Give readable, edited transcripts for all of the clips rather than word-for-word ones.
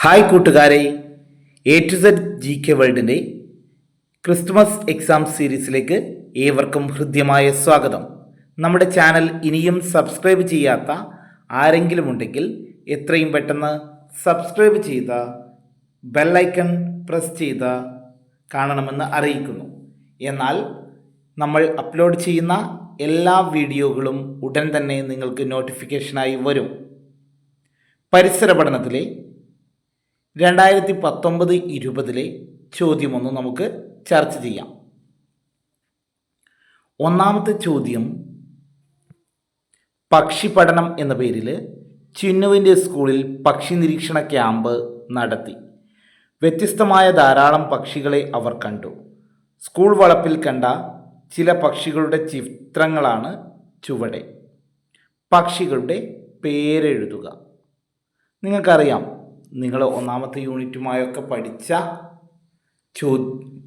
Hi കൂട്ടുകാരെ, A to Z G K വേൾഡിൻ്റെ Christmas exam സീരീസിലേക്ക് ഏവർക്കും ഹൃദ്യമായ സ്വാഗതം. നമ്മുടെ ചാനൽ ഇനിയും സബ്സ്ക്രൈബ് ചെയ്യാത്ത ആരെങ്കിലും ഉണ്ടെങ്കിൽ എത്രയും പെട്ടെന്ന് സബ്സ്ക്രൈബ് ചെയ്ത ബെല്ലൈക്കൺ പ്രസ് ചെയ്ത് കാണണമെന്ന് അറിയിക്കുന്നു. എന്നാൽ നമ്മൾ അപ്ലോഡ് ചെയ്യുന്ന എല്ലാ വീഡിയോകളും ഉടൻ തന്നെ നിങ്ങൾക്ക് നോട്ടിഫിക്കേഷനായി വരും. പരിസര പഠനത്തിലെ 2019-20 ചോദ്യമൊന്ന് നമുക്ക് ചർച്ച ചെയ്യാം. ഒന്നാമത്തെ ചോദ്യം, പക്ഷി പഠനം എന്ന പേരിൽ ചിന്നുവിൻ്റെ സ്കൂളിൽ പക്ഷി നിരീക്ഷണ ക്യാമ്പ് നടത്തി. വ്യത്യസ്തമായ ധാരാളം പക്ഷികളെ അവർ കണ്ടു. സ്കൂൾ വളപ്പിൽ കണ്ട ചില പക്ഷികളുടെ ചിത്രങ്ങളാണ് ചുവടെ. പക്ഷികളുടെ പേരെഴുതുക. നിങ്ങൾക്കറിയാം, നിങ്ങൾ ഒന്നാമത്തെ യൂണിറ്റുമായൊക്കെ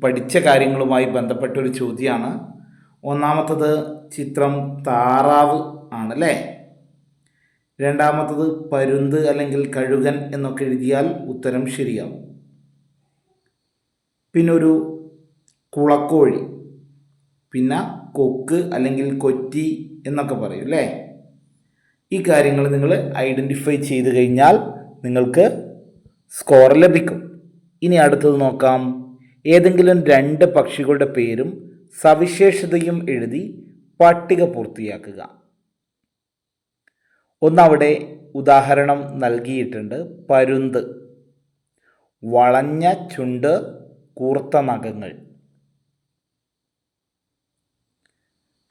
പഠിച്ച കാര്യങ്ങളുമായി ബന്ധപ്പെട്ടൊരു ചോദ്യമാണ്. ഒന്നാമത്തത് ചിത്രം താറാവ് ആണല്ലേ. രണ്ടാമത്തത് പരുന്ത് അല്ലെങ്കിൽ കഴുകൻ എന്നൊക്കെ എഴുതിയാൽ ഉത്തരം ശരിയാവും. പിന്നെ ഒരു കുളക്കോഴി, പിന്നെ കൊക്ക് അല്ലെങ്കിൽ കൊറ്റി എന്നൊക്കെ പറയും അല്ലേ. ഈ കാര്യങ്ങൾ നിങ്ങൾ ഐഡൻറ്റിഫൈ ചെയ്ത് കഴിഞ്ഞാൽ നിങ്ങൾക്ക് സ്കോർ ലഭിക്കും. ഇനി അടുത്തത് നോക്കാം. ഏതെങ്കിലും 2 പക്ഷികളുടെ പേരും സവിശേഷതയും എഴുതി പട്ടിക പൂർത്തിയാക്കുക. ഒന്നവിടെ ഉദാഹരണം നൽകിയിട്ടുണ്ട്. പരുന്ത്, വളഞ്ഞ ചുണ്ട്, കൂർത്ത നഖങ്ങൾ.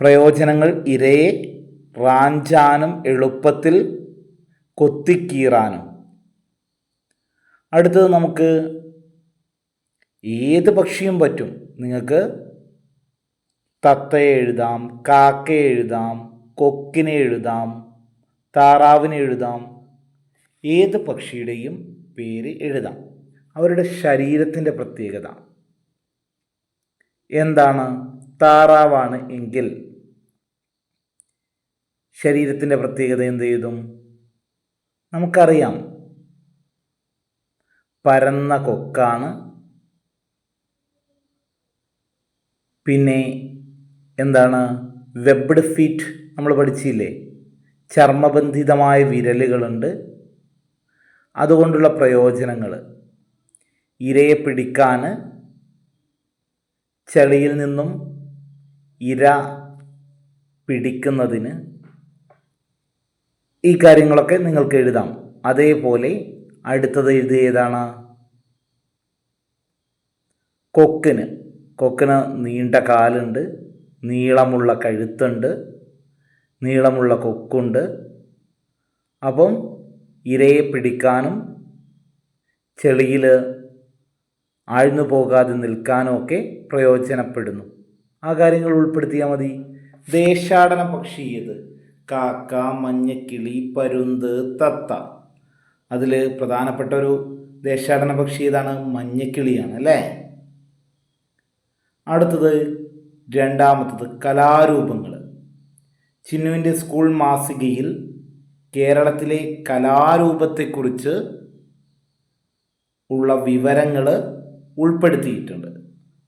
പ്രയോജനങ്ങൾ: ഇരയെ റാഞ്ചാനും എളുപ്പത്തിൽ കൊത്തിക്കീറാനും. അടുത്തത് നമുക്ക് ഏത് പക്ഷിയും പറ്റും. നിങ്ങൾക്ക് തത്തയെ എഴുതാം, കാക്കയെ എഴുതാം, കൊക്കിനെ എഴുതാം, താറാവിനെ എഴുതാം. ഏത് പക്ഷിയുടെയും പേര് എഴുതാം. അവരുടെ ശരീരത്തിൻ്റെ പ്രത്യേകത എന്താണ്? താറാവാണ് എങ്കിൽ ശരീരത്തിൻ്റെ പ്രത്യേകത എന്ത് എഴുതും? നമുക്കറിയാം, പരന്ന കൊക്കാണ്. പിന്നെ എന്താണ്? വെബ്ഡ് ഫീറ്റ് നമ്മൾ പഠിച്ചില്ലേ. ചർമ്മബന്ധിതമായ വിരലുകളുണ്ട്. അതുകൊണ്ടുള്ള പ്രയോജനങ്ങൾ: ഇരയെ പിടിക്കാൻ, ചളിയിൽ നിന്നും ഇര പിടിക്കുന്നതിന്. ഈ കാര്യങ്ങളൊക്കെ നിങ്ങൾക്ക് എഴുതാം. അതേപോലെ അടുത്തത് എഴുതിയതാണ് കൊക്കിന് നീണ്ട കാലുണ്ട്, നീളമുള്ള കഴുത്തുണ്ട്, നീളമുള്ള കൊക്കുണ്ട്. അപ്പം ഇരയെ പിടിക്കാനും ചെളിയിൽ ആഴ്ന്നു പോകാതെ നിൽക്കാനും ഒക്കെ പ്രയോജനപ്പെടുന്നു. ആ കാര്യങ്ങൾ ഉൾപ്പെടുത്തിയാൽ മതി. ദേശാടന പക്ഷി ഏത്? കാക്ക, മഞ്ഞക്കിളി, പരുന്ത്, തത്ത. അതിൽ പ്രധാനപ്പെട്ട ഒരു ദേശാടന പക്ഷി ഏതാണ്? മഞ്ഞക്കിളിയാണ് അല്ലേ. അടുത്തത് രണ്ടാമത്തത് കലാരൂപങ്ങൾ. ചിന്നുവിൻ്റെ സ്കൂൾ മാസികയിൽ കേരളത്തിലെ കലാരൂപത്തെക്കുറിച്ച് ഉള്ള വിവരങ്ങൾ ഉൾപ്പെടുത്തിയിട്ടുണ്ട്.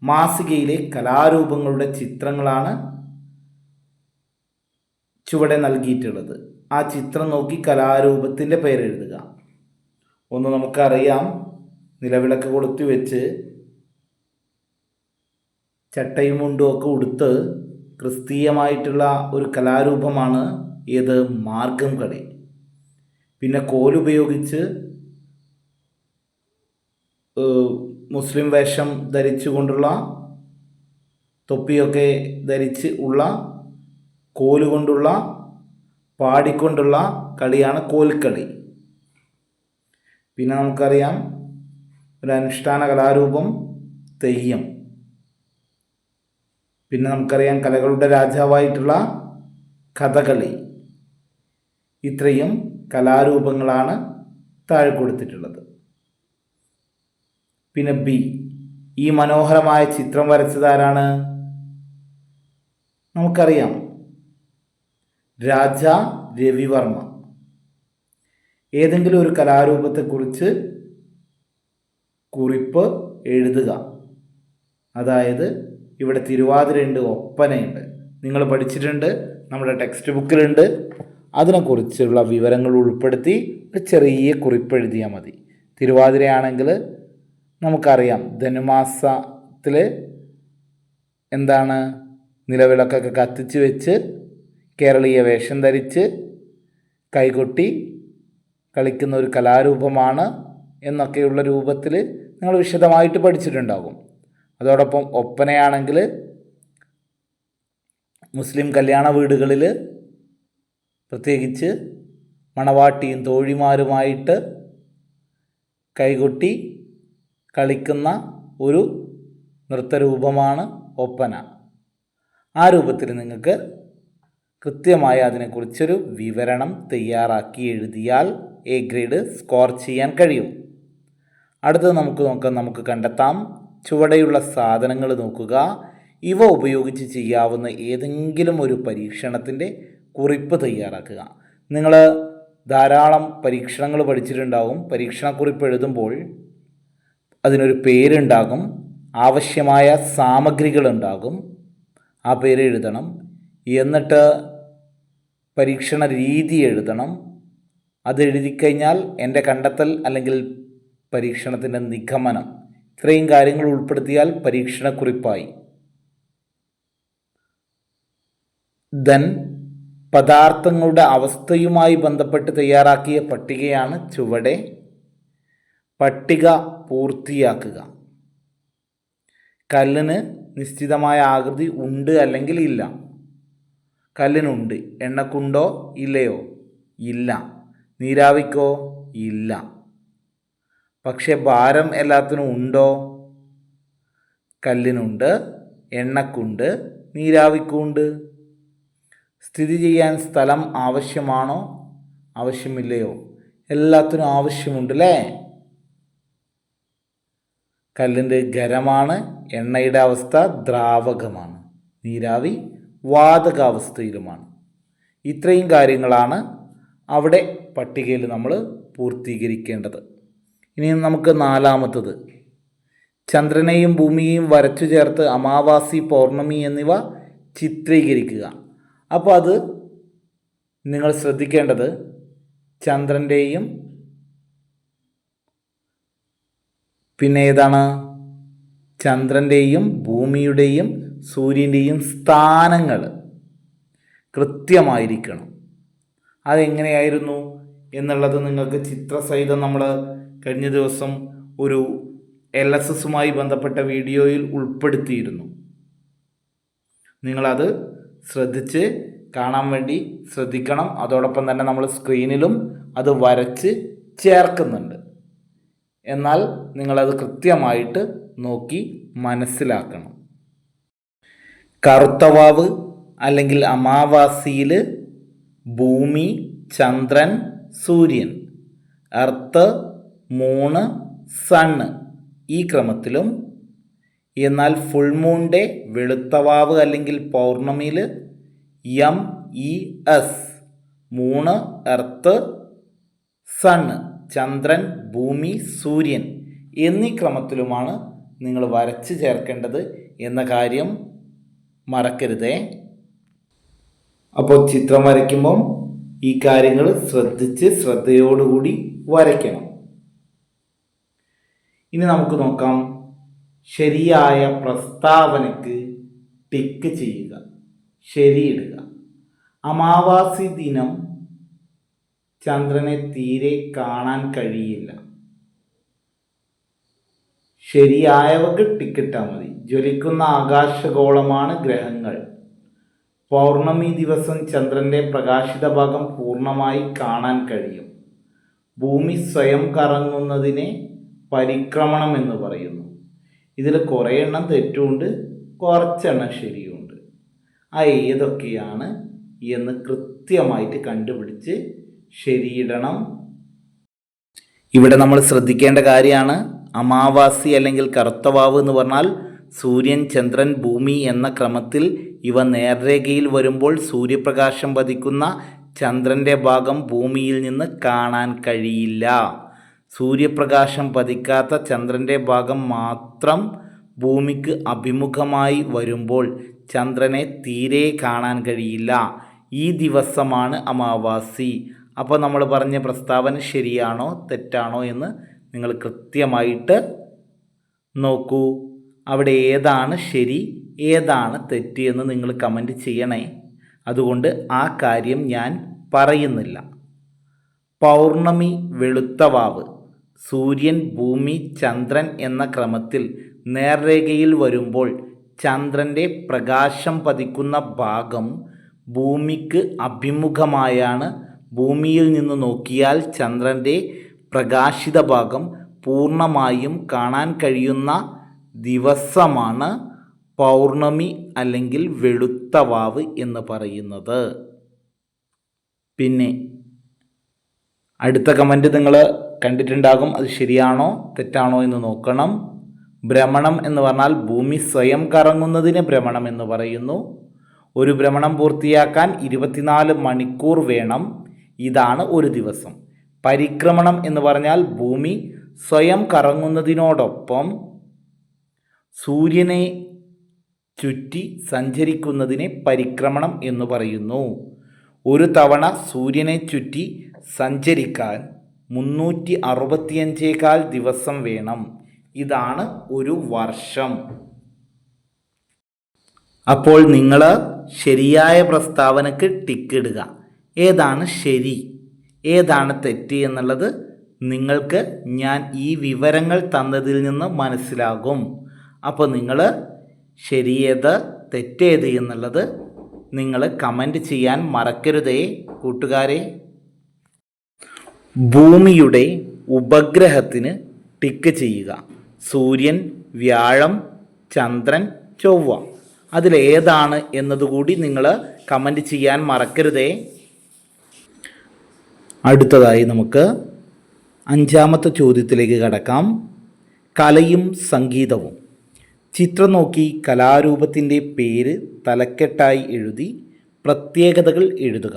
മാസികയിലെ കലാരൂപങ്ങളുടെ ചിത്രങ്ങളാണ് ചുവടെ നൽകിയിട്ടുള്ളത്. ആ ചിത്രം നോക്കി കലാരൂപത്തിൻ്റെ പേരെഴുതുക. ഒന്ന് നമുക്കറിയാം, നിലവിളക്ക് കൊളുത്തി വെച്ച് ചട്ടയും മുണ്ടും ഒക്കെ ഉടുത്ത് ക്രിസ്തീയമായിട്ടുള്ള ഒരു കലാരൂപമാണ് ഏത്? മാർഗം കളി. പിന്നെ കോലുപയോഗിച്ച് മുസ്ലിം വേഷം ധരിച്ചുകൊണ്ടുള്ള, തൊപ്പിയൊക്കെ ധരിച്ച് ഉള്ള, കോലുകൊണ്ടുള്ള, പാടിക്കൊണ്ടുള്ള കളിയാണ് കോൽക്കളി. പിന്നെ നമുക്കറിയാം ഒരു അനുഷ്ഠാന കലാരൂപം തെയ്യം. പിന്നെ നമുക്കറിയാം കലകളുടെ രാജാവായിട്ടുള്ള കഥകളി. ഇത്രയും കലാരൂപങ്ങളാണ് താഴെ കൊടുത്തിട്ടുള്ളത്. പിന്നെ ബി, ഈ മനോഹരമായ ചിത്രം വരച്ചതാരാണ്? നമുക്കറിയാം, രാജ രവിവർമ്മ. ഏതെങ്കിലും ഒരു കലാരൂപത്തെക്കുറിച്ച് കുറിപ്പ് എഴുതുക. അതായത് ഇവിടെ തിരുവാതിരയുണ്ട്, ഒപ്പനയുണ്ട്, നിങ്ങൾ പഠിച്ചിട്ടുണ്ട്, നമ്മുടെ ടെക്സ്റ്റ് ബുക്കിലുണ്ട്. അതിനെക്കുറിച്ചുള്ള വിവരങ്ങൾ ഉൾപ്പെടുത്തി ഒരു ചെറിയ കുറിപ്പ് എഴുതിയാൽ മതി. തിരുവാതിരയാണെങ്കിൽ നമുക്കറിയാം, ധനുമാസത്തിൽ എന്താണ്, നിലവിളക്കൊക്കെ കത്തിച്ച് വെച്ച് കേരളീയ വേഷം ധരിച്ച് കൈകൊട്ടി കളിക്കുന്ന ഒരു കലാരൂപമാണ് എന്നൊക്കെയുള്ള രൂപത്തിൽ നിങ്ങൾ വിശദമായിട്ട് പഠിച്ചിട്ടുണ്ടാകും. അതോടൊപ്പം ഒപ്പനയാണെങ്കിൽ മുസ്ലിം കല്യാണ വീടുകളിൽ പ്രത്യേകിച്ച് മണവാട്ടിയും തോഴിമാരുമായിട്ട് കൈകൊട്ടി കളിക്കുന്ന ഒരു നൃത്തരൂപമാണ് ഒപ്പന. ആ രൂപത്തിൽ നിങ്ങൾക്ക് കൃത്യമായി അതിനെക്കുറിച്ചൊരു വിവരണം തയ്യാറാക്കി എഴുതിയാൽ എ ഗ്രേഡ് സ്കോർ ചെയ്യാൻ കഴിയും. അടുത്തത് നമുക്ക് കണ്ടെത്താം. ചുവടെയുള്ള സാധനങ്ങൾ നോക്കുക. ഇവ ഉപയോഗിച്ച് ചെയ്യാവുന്ന ഏതെങ്കിലും ഒരു പരീക്ഷണത്തിൻ്റെ കുറിപ്പ് തയ്യാറാക്കുക. നിങ്ങൾ ധാരാളം പരീക്ഷണങ്ങൾ പഠിച്ചിട്ടുണ്ടാവും. പരീക്ഷണക്കുറിപ്പ് എഴുതുമ്പോൾ അതിനൊരു പേരുണ്ടാകും, ആവശ്യമായ സാമഗ്രികളുണ്ടാകും. ആ പേര് എഴുതണം. എന്നിട്ട് പരീക്ഷണ രീതി എഴുതണം. അത് എഴുതിക്കഴിഞ്ഞാൽ എൻ്റെ കണ്ടെത്തൽ അല്ലെങ്കിൽ പരീക്ഷണത്തിൻ്റെ നിഗമനം, ഇത്രയും കാര്യങ്ങൾ ഉൾപ്പെടുത്തിയാൽ പരീക്ഷണക്കുറിപ്പായി. ദെൻ പദാർത്ഥങ്ങളുടെ അവസ്ഥയുമായി ബന്ധപ്പെട്ട് തയ്യാറാക്കിയ പട്ടികയാണ് ചുവടെ. പട്ടിക പൂർത്തിയാക്കുക. കല്ലിന് നിശ്ചിതമായ ആകൃതി ഉണ്ട് അല്ലെങ്കിൽ ഇല്ല? കല്ലിനുണ്ട്. എണ്ണക്കുണ്ടോ? ഇല്ലയോ? ഇല്ല. നീരാവിക്കോ? ഇല്ല. പക്ഷെ ഭാരം എല്ലാത്തിനും ഉണ്ടോ? കല്ലിനുണ്ട്, എണ്ണക്കുണ്ട്, നീരാവിക്കുണ്ട്. സ്ഥിതി ചെയ്യാൻ സ്ഥലം ആവശ്യമാണോ? ആവശ്യമില്ലയോ? എല്ലാത്തിനും ആവശ്യമുണ്ട് അല്ലേ? കല്ലിൻ്റെ ഖരമാണ്, എണ്ണയുടെ അവസ്ഥ ദ്രാവകമാണ്, നീരാവി വാതകാവസ്ഥയിലുമാണ്. ഇത്രയും കാര്യങ്ങളാണ് അവിടെ പട്ടികയിൽ നമ്മൾ പൂർത്തീകരിക്കേണ്ടത്. ഇനി നമുക്ക് നാലാമത്തത്, ചന്ദ്രനെയും ഭൂമിയെയും വരച്ചു ചേർത്ത് അമാവാസി, പൗർണമി എന്നിവ ചിത്രീകരിക്കുക. അപ്പോൾ അത് നിങ്ങൾ ശ്രദ്ധിക്കേണ്ടത് ചന്ദ്രൻ്റെയും പിന്നെ ഏതാണ്, ചന്ദ്രൻ്റെയും ഭൂമിയുടെയും സൂര്യൻ്റെയും സ്ഥാനങ്ങൾ കൃത്യമായിരിക്കണം. അതെങ്ങനെയായിരുന്നു എന്നുള്ളത് നിങ്ങൾക്ക് ചിത്രസഹിതം നമ്മൾ കഴിഞ്ഞ ദിവസം ഒരു LSSുമായി ബന്ധപ്പെട്ട വീഡിയോയിൽ ഉൾപ്പെടുത്തിയിരുന്നു. നിങ്ങളത് ശ്രദ്ധിച്ച് കാണാൻ വേണ്ടി ശ്രദ്ധിക്കണം. അതോടൊപ്പം തന്നെ നമ്മൾ സ്ക്രീനിലും അത് വരച്ച് ചേർക്കുന്നുണ്ട്. എന്നാൽ നിങ്ങളത് കൃത്യമായിട്ട് നോക്കി മനസ്സിലാക്കണം. കറുത്തവാവ് അല്ലെങ്കിൽ അമാവാസിയിൽ ഭൂമി, ചന്ദ്രൻ, സൂര്യൻ, എർത്ത്, മൂണ്, സണ്ണ് ഈ ക്രമത്തിലും, എന്നാൽ ഫുൾ മൂണിൻ്റെ വെളുത്തവാവ് അല്ലെങ്കിൽ പൗർണമിയിൽ MES, മൂണ്, എർത്ത്, സണ്ണ്, ചന്ദ്രൻ, ഭൂമി, സൂര്യൻ എന്നീ ക്രമത്തിലുമാണ് നിങ്ങൾ വരച്ച് ചേർക്കേണ്ടത് എന്ന കാര്യം മറക്കരുതേ. അപ്പോൾ ചിത്രം വരയ്ക്കുമ്പം ഈ കാര്യങ്ങൾ ശ്രദ്ധിച്ച് ശ്രദ്ധയോടുകൂടി വരയ്ക്കണം. ഇനി നമുക്ക് നോക്കാം. ശരിയായ പ്രസ്താവനയ്ക്ക് ടിക്ക് ചെയ്യുക, ശരിയിടുക. അമാവാസി ദിനം ചന്ദ്രനെ തീരെ കാണാൻ കഴിയില്ല. ശരിയായവക്ക് ടിക്കിട്ടാൽ മതി. ജ്വലിക്കുന്ന ആകാശഗോളമാണ് ഗ്രഹങ്ങൾ. പൗർണമി ദിവസം ചന്ദ്രൻ്റെ പ്രകാശിത ഭാഗം പൂർണ്ണമായി കാണാൻ കഴിയും. ഭൂമി സ്വയം കറങ്ങുന്നതിനെ പരിക്രമണം എന്ന് പറയുന്നു. ഇതിൽ കുറേ എണ്ണം തെറ്റുമുണ്ട്, കുറച്ചെണ്ണം ശരിയുമുണ്ട്. ആ ഏതൊക്കെയാണ് എന്ന് കൃത്യമായിട്ട് കണ്ടുപിടിച്ച് ശരിയിടണം. ഇവിടെ നമ്മൾ ശ്രദ്ധിക്കേണ്ട കാര്യമാണ്, അമാവാസി അല്ലെങ്കിൽ കറുത്തവാവ് എന്ന് പറഞ്ഞാൽ സൂര്യൻ, ചന്ദ്രൻ, ഭൂമി എന്ന ക്രമത്തിൽ ഇവ നേർരേഖയിൽ വരുമ്പോൾ സൂര്യപ്രകാശം പതിക്കുന്ന ചന്ദ്രൻ്റെ ഭാഗം ഭൂമിയിൽ നിന്ന് കാണാൻ കഴിയില്ല. സൂര്യപ്രകാശം പതിക്കാത്ത ചന്ദ്രൻ്റെ ഭാഗം മാത്രം ഭൂമിക്ക് അഭിമുഖമായി വരുമ്പോൾ ചന്ദ്രനെ തീരെ കാണാൻ കഴിയില്ല. ഈ ദിവസമാണ് അമാവാസി. അപ്പോൾ നമ്മൾ പറഞ്ഞ പ്രസ്താവന ശരിയാണോ തെറ്റാണോ എന്ന് നിങ്ങൾ കൃത്യമായിട്ട് നോക്കൂ. അവിടെ ഏതാണ് ശരി ഏതാണ് തെറ്റ് എന്ന് നിങ്ങൾ കമൻറ്റ് ചെയ്യണേ. അതുകൊണ്ട് ആ കാര്യം ഞാൻ പറയുന്നില്ല. പൗർണമി, വെളുത്ത വാവ്, സൂര്യൻ, ഭൂമി, ചന്ദ്രൻ എന്ന ക്രമത്തിൽ നേർരേഖയിൽ വരുമ്പോൾ ചന്ദ്രൻ്റെ പ്രകാശം പതിക്കുന്ന ഭാഗം ഭൂമിക്ക് അഭിമുഖമായാണ്. ഭൂമിയിൽ നിന്ന് നോക്കിയാൽ ചന്ദ്രൻ്റെ പ്രകാശിത ഭാഗം പൂർണ്ണമായും കാണാൻ കഴിയുന്ന ദിവസമാണ് പൗർണമി അല്ലെങ്കിൽ വെളുത്ത വാവ് എന്ന് പറയുന്നത്. പിന്നെ അടുത്ത കമൻറ്റ് നിങ്ങൾ കണ്ടിട്ടുണ്ടാകും. അത് ശരിയാണോ തെറ്റാണോ എന്ന് നോക്കണം. ഭ്രമണം എന്ന് പറഞ്ഞാൽ ഭൂമി സ്വയം കറങ്ങുന്നതിന് ഭ്രമണം എന്ന് പറയുന്നു. ഒരു ഭ്രമണം പൂർത്തിയാക്കാൻ 24 മണിക്കൂർ വേണം. ഇതാണ് ഒരു ദിവസം. പരിക്രമണം എന്ന് പറഞ്ഞാൽ ഭൂമി സ്വയം കറങ്ങുന്നതിനോടൊപ്പം സൂര്യനെ ചുറ്റി സഞ്ചരിക്കുന്നതിനെ പരിക്രമണം എന്ന് പറയുന്നു. ഒരു തവണ സൂര്യനെ ചുറ്റി സഞ്ചരിക്കാൻ 365 ദിവസം വേണം. ഇതാണ് ഒരു വർഷം. അപ്പോൾ നിങ്ങൾ ശരിയായ പ്രസ്താവനയ്ക്ക് ടിക്ക് ഇടുക. ഏതാണ് ശരി ഏതാണ് തെറ്റ് എന്നുള്ളത് നിങ്ങൾക്ക് ഞാൻ ഈ വിവരങ്ങൾ തന്നതിൽ നിന്ന് മനസ്സിലാകും. അപ്പോൾ നിങ്ങൾ ശരിയേത് തെറ്റേത് എന്നുള്ളത് നിങ്ങൾ കമൻറ്റ് ചെയ്യാൻ മറക്കരുതേ കൂട്ടുകാരെ. ഭൂമിയുടെ ഉപഗ്രഹത്തിന് ടിക്ക് ചെയ്യുക. സൂര്യൻ, വ്യാഴം, ചന്ദ്രൻ, ചൊവ്വ. അതിലേതാണ് എന്നതുകൂടി നിങ്ങൾ കമൻറ്റ് ചെയ്യാൻ മറക്കരുതേ. അടുത്തതായി നമുക്ക് 5ാമത്തെ ചോദ്യത്തിലേക്ക് കടക്കാം. കലയും സംഗീതവും. ചിത്രം നോക്കി കലാരൂപത്തിൻ്റെ പേര് തലക്കെട്ടായി എഴുതി പ്രത്യേകതകൾ എഴുതുക.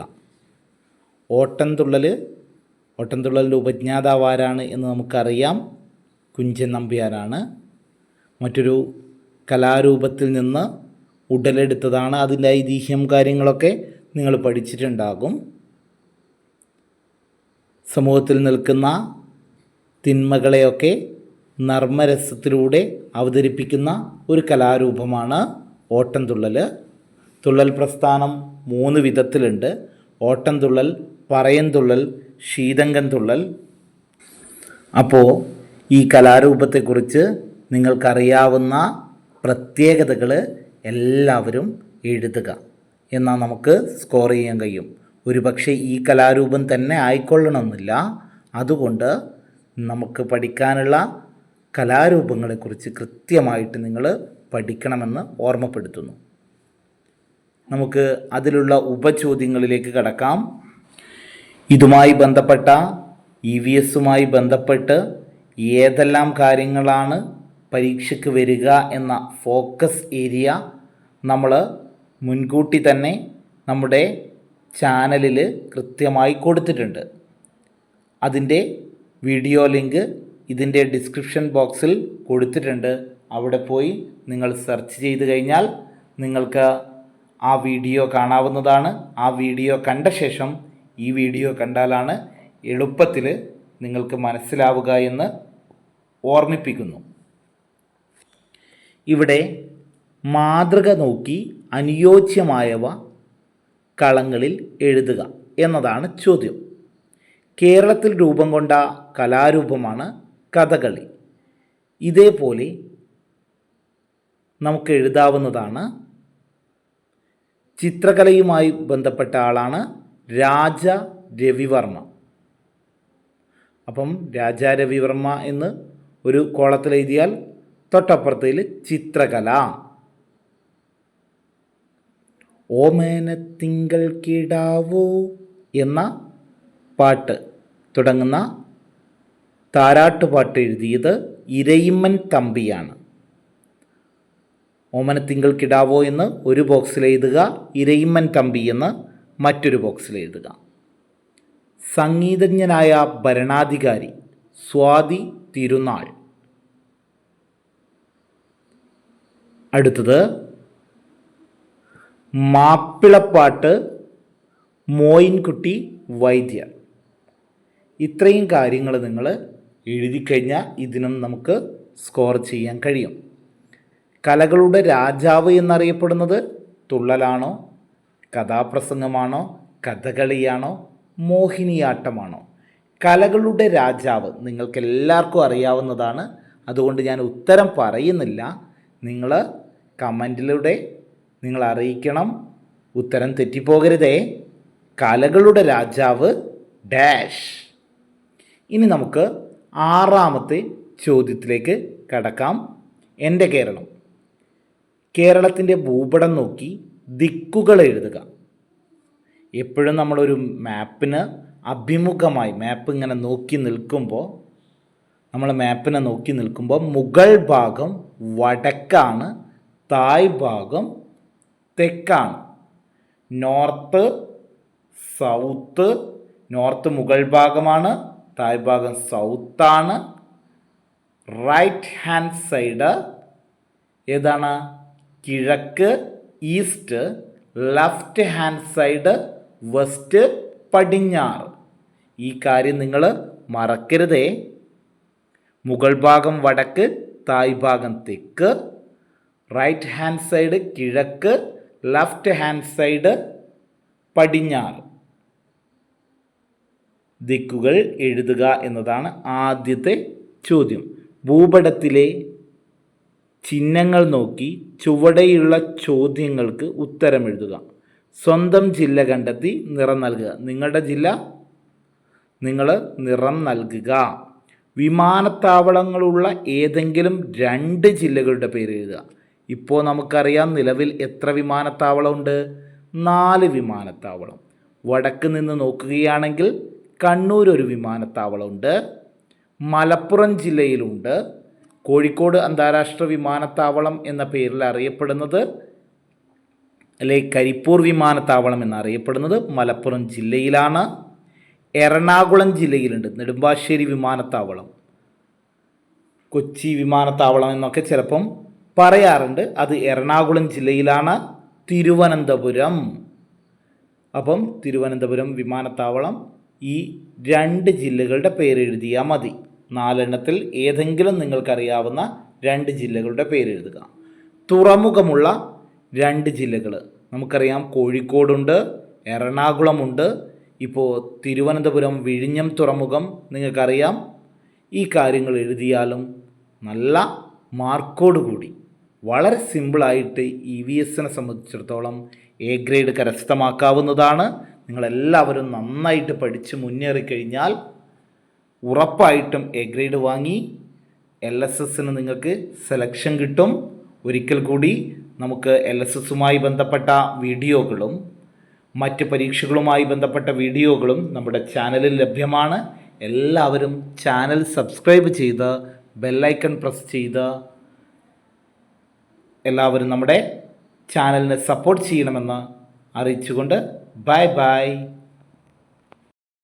ഓട്ടംതുള്ളലിൻ്റെ ഉപജ്ഞാതാവ് ആരാണ് എന്ന് നമുക്കറിയാം. കുഞ്ചൻ നമ്പ്യാരാണ്. മറ്റൊരു കലാരൂപത്തിൽ നിന്ന് ഉടലെടുത്തതാണ്. അതിൻ്റെ ഐതിഹ്യം കാര്യങ്ങളൊക്കെ നിങ്ങൾ പഠിച്ചിട്ടുണ്ടാകും. സമൂഹത്തിൽ നിൽക്കുന്ന തിന്മകളെയൊക്കെ നർമ്മരസത്തിലൂടെ അവതരിപ്പിക്കുന്ന ഒരു കലാരൂപമാണ് ഓട്ടംതുള്ളൽ. തുള്ളൽ പ്രസ്ഥാനം 3 വിധത്തിലുണ്ട്. ഓട്ടംതുള്ളൽ, പറയൻതുള്ളൽ, ശീതങ്കൻ തുള്ളൽ. അപ്പോൾ ഈ കലാരൂപത്തെക്കുറിച്ച് നിങ്ങൾക്കറിയാവുന്ന പ്രത്യേകതകൾ എല്ലാവരും എഴുതുക. എന്നാൽ നമുക്ക് സ്കോർ ചെയ്യാൻ കഴിയും. ഒരുപക്ഷെ ഈ കലാരൂപം തന്നെ ആയിക്കൊള്ളണമെന്നില്ല. അതുകൊണ്ട് നമുക്ക് പഠിക്കാനുള്ള കലാരൂപങ്ങളെക്കുറിച്ച് കൃത്യമായിട്ട് നിങ്ങൾ പഠിക്കണമെന്ന് ഓർമ്മപ്പെടുത്തുന്നു. നമുക്ക് അതിലുള്ള ഉപചോദ്യങ്ങളിലേക്ക് കടക്കാം. ഇതുമായി ബന്ധപ്പെട്ട EVSുമായി ബന്ധപ്പെട്ട് ഏതെല്ലാം കാര്യങ്ങളാണ് പരീക്ഷയ്ക്ക് വരിക എന്ന ഫോക്കസ് ഏരിയ നമ്മൾ മുൻകൂട്ടി തന്നെ നമ്മുടെ ചാനലിൽ കൃത്യമായി കൊടുത്തിട്ടുണ്ട്. അതിൻ്റെ വീഡിയോ ലിങ്ക് ഇതിൻ്റെ ഡിസ്ക്രിപ്ഷൻ ബോക്സിൽ കൊടുത്തിട്ടുണ്ട്. അവിടെ പോയി നിങ്ങൾ സെർച്ച് ചെയ്ത് കഴിഞ്ഞാൽ നിങ്ങൾക്ക് ആ വീഡിയോ കാണാവുന്നതാണ്. ആ വീഡിയോ കണ്ട ശേഷം ഈ വീഡിയോ കണ്ടാലാണ് എളുപ്പത്തിൽ നിങ്ങൾക്ക് മനസ്സിലാവുക എന്ന് ഓർമ്മിപ്പിക്കുന്നു. ഇവിടെ മാതൃക നോക്കി അനുയോജ്യമായവ കളങ്ങളിൽ എഴുതുക എന്നതാണ് ചോദ്യം. കേരളത്തിൽ രൂപം കൊണ്ട കലാരൂപമാണ് കഥകളി. ഇതേപോലെ നമുക്ക് എഴുതാവുന്നതാണ്. ചിത്രകലയുമായി ബന്ധപ്പെട്ട ആളാണ് രാജ രവിവർമ്മ. അപ്പം രാജ രവിവർമ്മ എന്ന് ഒരു കോളത്തിൽ എഴുതിയാൽ തൊട്ടപ്പുറത്തിൽ ചിത്രകല. ഓമനത്തിങ്കൾ കിടാവോ എന്ന പാട്ട് തുടങ്ങുന്ന താരാട്ടുപാട്ട് എഴുതിയത് ഇരയിമ്മൻ തമ്പിയാണ്. ഓമനത്തിങ്കൾ കിടാവോ എന്ന് ഒരു ബോക്സിൽ എഴുതുക, ഇരയിമ്മൻ തമ്പി എന്ന് മറ്റൊരു ബോക്സിൽ എഴുതുക. സംഗീതജ്ഞനായ ഭരണാധികാരി സ്വാതി തിരുനാൾ. അടുത്തത് മാപ്പിളപ്പാട്ട് മോയിൻകുട്ടി വൈദ്യർ. ഇത്രയും കാര്യങ്ങൾ നിങ്ങൾ എഴുതിക്കഴിഞ്ഞാൽ ഇതിനും നമുക്ക് സ്കോർ ചെയ്യാൻ കഴിയും. കലകളുടെ രാജാവ് എന്നറിയപ്പെടുന്നത് തുള്ളലാണോ, കഥാപ്രസംഗമാണോ, കഥകളിയാണോ, മോഹിനിയാട്ടമാണോ? കലകളുടെ രാജാവ് നിങ്ങൾക്കെല്ലാവർക്കും അറിയാവുന്നതാണ്. അതുകൊണ്ട് ഞാൻ ഉത്തരം പറയുന്നില്ല. നിങ്ങൾ കമൻറ്റിലൂടെ നിങ്ങൾ അറിയിക്കണം. ഉത്തരം തെറ്റിപ്പോകരുതേ. കലകളുടെ രാജാവ് ഡാഷ്. ഇനി നമുക്ക് ആറാമത്തെ ചോദ്യത്തിലേക്ക് കടക്കാം. എൻ്റെ കേരളം. കേരളത്തിൻ്റെ ഭൂപടം നോക്കി ദിക്കുകൾ എഴുതുക. എപ്പോഴും നമ്മളൊരു മാപ്പിന് അഭിമുഖമായി മാപ്പ് ഇങ്ങനെ നോക്കി നിൽക്കുമ്പോൾ മുകൾ ഭാഗം വടക്കാണ്, തായ് ഭാഗം തെക്കാണ്. നോർത്ത് മുകൾ ഭാഗമാണ്, തായ് ഭാഗം സൗത്താണ്. റൈറ്റ് ഹാൻഡ് സൈഡ് ഏതാണ്? കിഴക്ക് east, left hand side west പടിഞ്ഞാറ്. ഈ കാര്യം നിങ്ങൾ മറക്കരുതേ. മുകൾ ഭാഗം വടക്ക്, തായ് ഭാഗം തെക്ക്, റൈറ്റ് ഹാൻഡ് സൈഡ് കിഴക്ക്, ലെഫ്റ്റ് ഹാൻഡ് സൈഡ് പടിഞ്ഞാറ്. ദിക്കുകൾ എഴുതുക എന്നതാണ് ആദ്യത്തെ ചോദ്യം. ഭൂപടത്തിലെ ചിഹ്നങ്ങൾ നോക്കി ചുവടെയുള്ള ചോദ്യങ്ങൾക്ക് ഉത്തരം എഴുതുക. സ്വന്തം ജില്ല കണ്ടെത്തി നിറം നൽകുക. നിങ്ങളുടെ ജില്ല നിങ്ങൾ നിറം നൽകുക. വിമാനത്താവളങ്ങളുള്ള ഏതെങ്കിലും 2 ജില്ലകളുടെ പേര് എഴുതുക. ഇപ്പോൾ നമുക്കറിയാം നിലവിൽ എത്ര വിമാനത്താവളമുണ്ട്? 4 വിമാനത്താവളം. വടക്ക് നിന്ന് നോക്കുകയാണെങ്കിൽ കണ്ണൂർ ഒരു വിമാനത്താവളമുണ്ട്, മലപ്പുറം ജില്ലയിലുണ്ട്. കോഴിക്കോട് അന്താരാഷ്ട്ര വിമാനത്താവളം എന്ന പേരിൽ അറിയപ്പെടുന്നത് കരിപ്പൂർ വിമാനത്താവളം എന്നറിയപ്പെടുന്നത് മലപ്പുറം ജില്ലയിലാണ്. എറണാകുളം ജില്ലയിലുണ്ട് നെടുമ്പാശ്ശേരി വിമാനത്താവളം, കൊച്ചി വിമാനത്താവളം എന്നൊക്കെ ചിലപ്പം പറയാറുണ്ട്. അത് എറണാകുളം ജില്ലയിലാണ്. തിരുവനന്തപുരം, അപ്പം തിരുവനന്തപുരം വിമാനത്താവളം. ഈ 2 ജില്ലകളുടെ പേരെഴുതിയാൽ മതി. 4 എണ്ണത്തിൽ ഏതെങ്കിലും നിങ്ങൾക്കറിയാവുന്ന 2 ജില്ലകളുടെ പേരെഴുതുക. തുറമുഖമുള്ള 2 ജില്ലകൾ നമുക്കറിയാം. കോഴിക്കോടുണ്ട്, എറണാകുളമുണ്ട്. ഇപ്പോൾ തിരുവനന്തപുരം വിഴിഞ്ഞം തുറമുഖം നിങ്ങൾക്കറിയാം. ഈ കാര്യങ്ങൾ എഴുതിയാലും നല്ല മാർക്കോടുകൂടി വളരെ സിമ്പിളായിട്ട് EVSനെ സംബന്ധിച്ചിടത്തോളം A ഗ്രേഡ് കരസ്ഥമാക്കാവുന്നതാണ്. നിങ്ങളെല്ലാവരും നന്നായിട്ട് പഠിച്ച് മുന്നേറിക്കഴിഞ്ഞാൽ ഉറപ്പായിട്ടും A ഗ്രേഡ് വാങ്ങി LSSന് നിങ്ങൾക്ക് സെലക്ഷൻ കിട്ടും. ഒരിക്കൽ കൂടി നമുക്ക് LSSുമായി ബന്ധപ്പെട്ട വീഡിയോകളും മറ്റ് പരീക്ഷകളുമായി ബന്ധപ്പെട്ട വീഡിയോകളും നമ്മുടെ ചാനലിൽ ലഭ്യമാണ്. എല്ലാവരും ചാനൽ സബ്സ്ക്രൈബ് ചെയ്ത് ബെല്ലൈക്കൺ പ്രസ് ചെയ്ത് എല്ലാവരും നമ്മുടെ ചാനലിനെ സപ്പോർട്ട് ചെയ്യണമെന്ന് അറിയിച്ചുകൊണ്ട് ബൈ ബൈ.